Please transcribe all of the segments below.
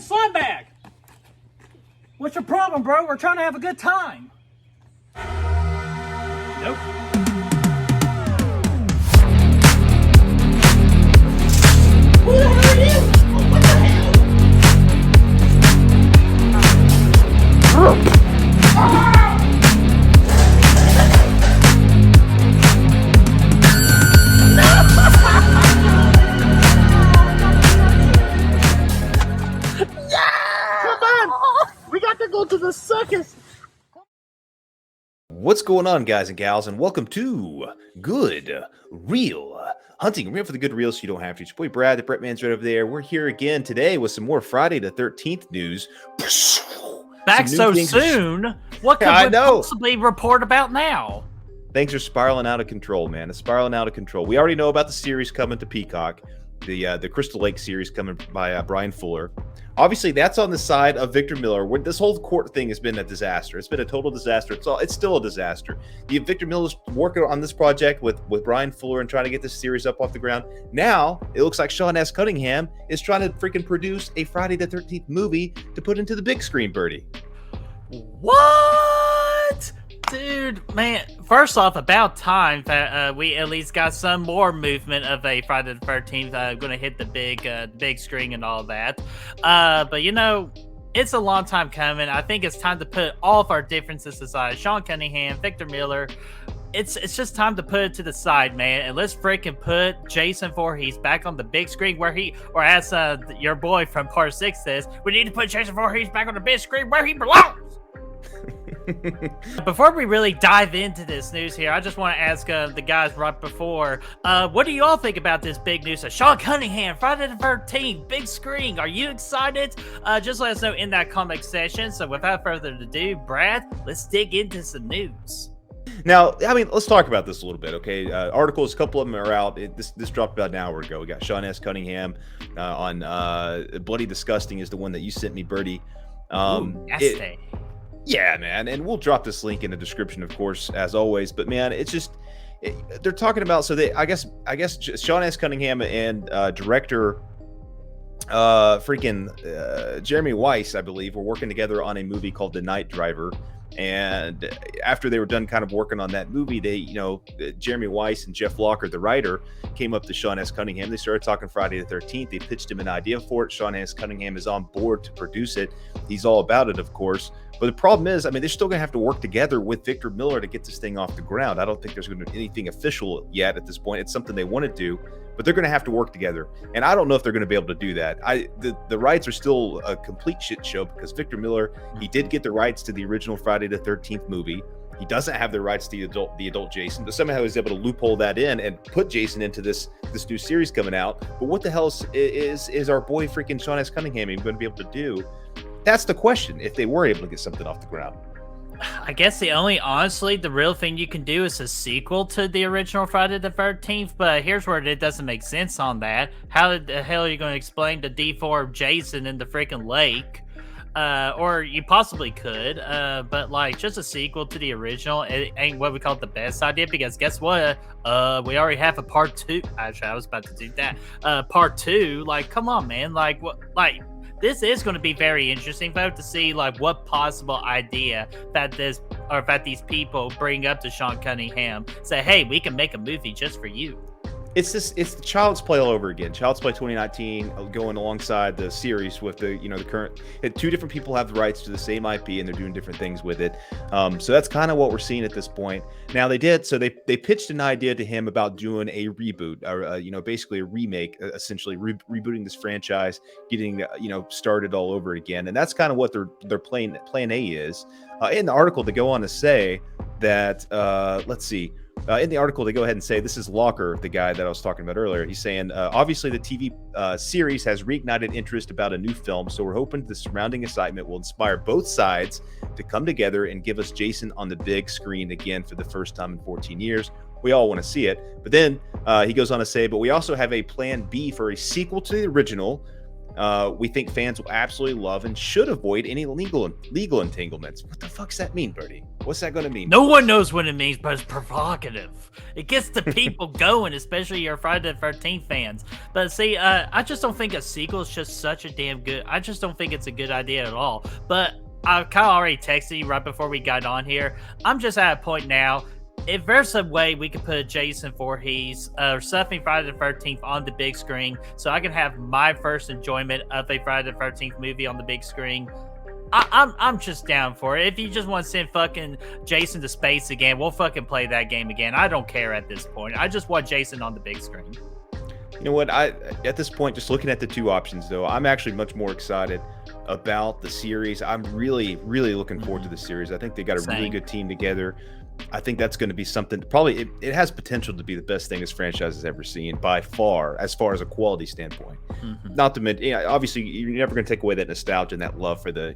slime bag! What's your problem, bro? We're trying to have a good time. Nope. Who the hell are you? What the hell? To the circus. What's going on, guys and gals, and welcome to Good Real Hunting. We're here for the good real, so you don't have to. It's your boy Brad, the Brett Man's right over there. We're here again today with some more Friday the 13th news. Back so soon? What could we possibly report about now? Things are spiraling out of control, man. It's spiraling out of control. We already know about the series coming to Peacock, the Crystal Lake series coming by Brian Fuller. Obviously, that's on the side of Victor Miller. This whole court thing has been a disaster. It's been a total disaster. It's still a disaster. Victor Miller's working on this project with Brian Fuller and trying to get this series up off the ground. Now, it looks like Sean S Cunningham is trying to freaking produce a Friday the 13th movie to put into the big screen, Birdie. What? Dude, man, first off, about time that we at least got some more movement of a Friday the 13th going to hit the big screen and all that. But, you know, it's a long time coming. I think it's time to put all of our differences aside. Sean Cunningham, Victor Miller, it's just time to put it to the side, man. And let's freaking put Jason Voorhees back on the big screen where or as your boy from Part 6 says, we need to put Jason Voorhees back on the big screen where he belongs. Before we really dive into this news here, I just want to ask the guys right before, what do you all think about this big news of Sean Cunningham, Friday the 13th, big screen? Are you excited? Just let us know in that comment section. So without further ado, Brad, let's dig into some news. Now, I mean, let's talk about this a little bit, okay? Articles, a couple of them are out. This dropped about an hour ago. We got Sean S Cunningham on Bloody Disgusting is the one that you sent me, Birdie. Nasty. Yeah, man, and we'll drop this link in the description, of course, as always. But man, it's just they're talking about. So I guess Sean S Cunningham and director Jeremy Weiss, I believe, were working together on a movie called The Night Driver. And after they were done kind of working on that movie, Jeremy Weiss and Jeff Locker, the writer, came up to Sean S Cunningham. They started talking Friday the 13th. They pitched him an idea for it. Sean S Cunningham is on board to produce it. He's all about it, of course. But the problem is, I mean, they're still going to have to work together with Victor Miller to get this thing off the ground. I don't think there's going to be anything official yet at this point. It's something they want to do, but they're going to have to work together. And I don't know if they're going to be able to do that. The rights are still a complete shit show because Victor Miller, he did get the rights to the original Friday the 13th movie. He doesn't have the rights to the adult Jason, but somehow he's able to loophole that in and put Jason into this new series coming out. But what the hell is our boy freaking Sean S Cunningham even going to be able to do? That's the question, if they were able to get something off the ground. I guess the real thing you can do is a sequel to the original Friday the 13th, but here's where it doesn't make sense on that. How the hell are you going to explain the deformed Jason in the freaking lake? Or you possibly could, but like just a sequel to the original, it ain't what we call the best idea, because guess what? We already have a part 2. Actually, I was about to do that. Part 2, like, come on, man. Like, what, like, this is going to be very interesting, folks, to see like what possible idea that these people bring up to Sean Cunningham. Say, hey, we can make a movie just for you. It's the Child's Play all over again. Child's Play 2019 going alongside the series with the current. Two different people have the rights to the same IP and they're doing different things with it. So that's kind of what we're seeing at this point. Now they pitched an idea to him about doing a reboot, or basically a remake, essentially rebooting this franchise, getting started all over again. And that's kind of what their plan A is. In the article, they go on to say that let's see. In the article, they go ahead and say, this is Locker, the guy that I was talking about earlier. He's saying, obviously, the TV series has reignited interest about a new film, so we're hoping the surrounding excitement will inspire both sides to come together and give us Jason on the big screen again for the first time in 14 years. We all want to see it. But then he goes on to say, but we also have a plan B for a sequel to the original, We think fans will absolutely love and should avoid any legal entanglements. What the fuck's that mean, Birdie? What's that going to mean? No one knows what it means, but it's provocative. It gets the people going, especially your Friday the 13th fans. But see, I just don't think a sequel is just such a damn good. I just don't think it's a good idea at all. But I kind of already texted you right before we got on here. I'm just at a point now. If there's a way we could put Jason Voorhees or something Friday the 13th on the big screen so I can have my first enjoyment of a Friday the 13th movie on the big screen, I'm just down for it. If you just want to send fucking Jason to space again, we'll fucking play that game again. I don't care at this point. I just want Jason on the big screen. You know what? At this point, just looking at the two options, though, I'm actually much more excited about the series. I'm really, really looking forward to the series. I think they got a really good team together. I think that's going to be something. Probably, it has potential to be the best thing this franchise has ever seen by far as a quality standpoint. Not to mention, obviously, you're never going to take away that nostalgia and that love for the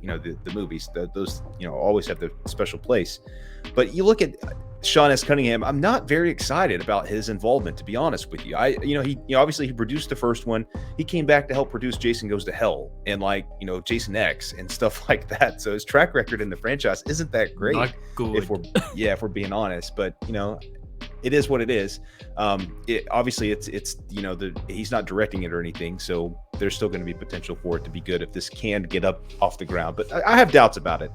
movies. Those always have their special place. But you look at Sean S Cunningham, I'm not very excited about his involvement, to be honest with you. He obviously he produced the first one. He came back to help produce Jason Goes to Hell and Jason X and stuff like that. So his track record in the franchise isn't that great. Not good. If we're being honest, but it is what it is. Obviously it's he's not directing it or anything, so there's still going to be potential for it to be good if this can get up off the ground. But I have doubts about it.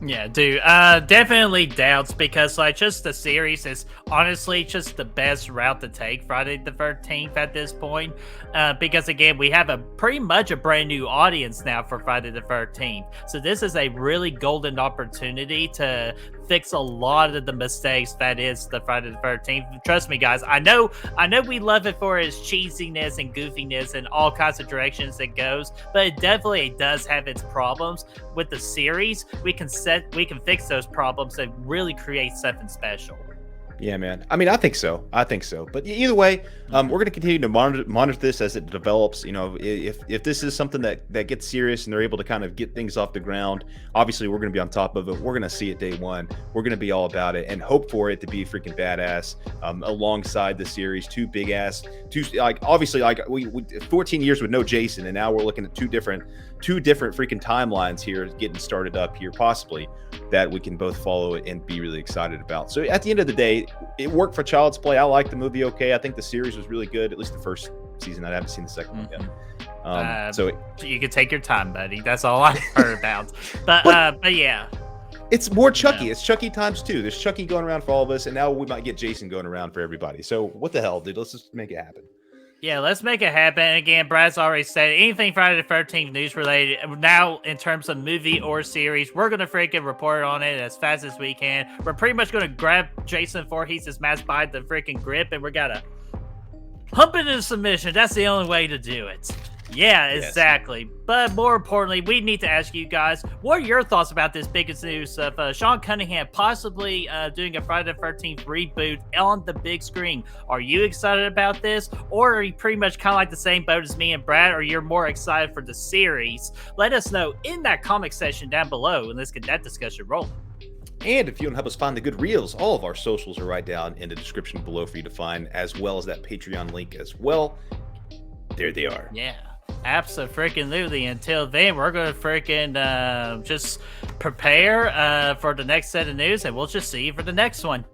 Yeah, dude, definitely doubts because just the series is honestly just the best route to take Friday the 13th at this point. Because again, we have pretty much a brand new audience now for Friday the 13th. So this is a really golden opportunity to fix a lot of the mistakes that is the Friday the 13th. Trust me, guys. I know we love it for its cheesiness and goofiness and all kinds of directions it goes, but it definitely does have its problems. With the series, we can fix those problems and really create something special. Yeah, man. I mean, I think so. But either way, we're going to continue to monitor this as it develops. If this is something that gets serious and they're able to kind of get things off the ground, obviously we're going to be on top of it. We're going to see it day one. We're going to be all about it and hope for it to be freaking badass alongside the series. Two obviously we 14 years with no Jason, and now we're looking at two different freaking timelines here getting started up here, possibly, that we can both follow and be really excited about. So at the end of the day, it worked for Child's Play. I like the movie. Okay, I think the series was really good, at least the first season. I haven't seen the second one yet. So you can take your time, buddy. That's all I've heard about. But yeah, it's more Chucky. It's Chucky times 2. There's Chucky going around for all of us, and now we might get Jason going around for everybody. So what the hell, dude? Let's just make it happen. Yeah, let's make it happen. Again, Brad's already said anything Friday the 13th news related. Now, in terms of movie or series, we're going to freaking report on it as fast as we can. We're pretty much going to grab Jason Voorhees' mask by the freaking grip, and we're going to hump it into submission. That's the only way to do it. Yeah, exactly. Yes. But more importantly, we need to ask you guys, what are your thoughts about this biggest news of Sean Cunningham possibly doing a Friday the 13th reboot on the big screen? Are you excited about this? Or are you pretty much kind of like the same boat as me and Brad, or you're more excited for the series? Let us know in that comment section down below, and let's get that discussion rolling. And if you want to help us find the good reels, all of our socials are right down in the description below for you to find, as well as that Patreon link as well. There they are. Yeah. Absolutely. Until then, we're going to freaking just prepare for the next set of news, and we'll just see you for the next one.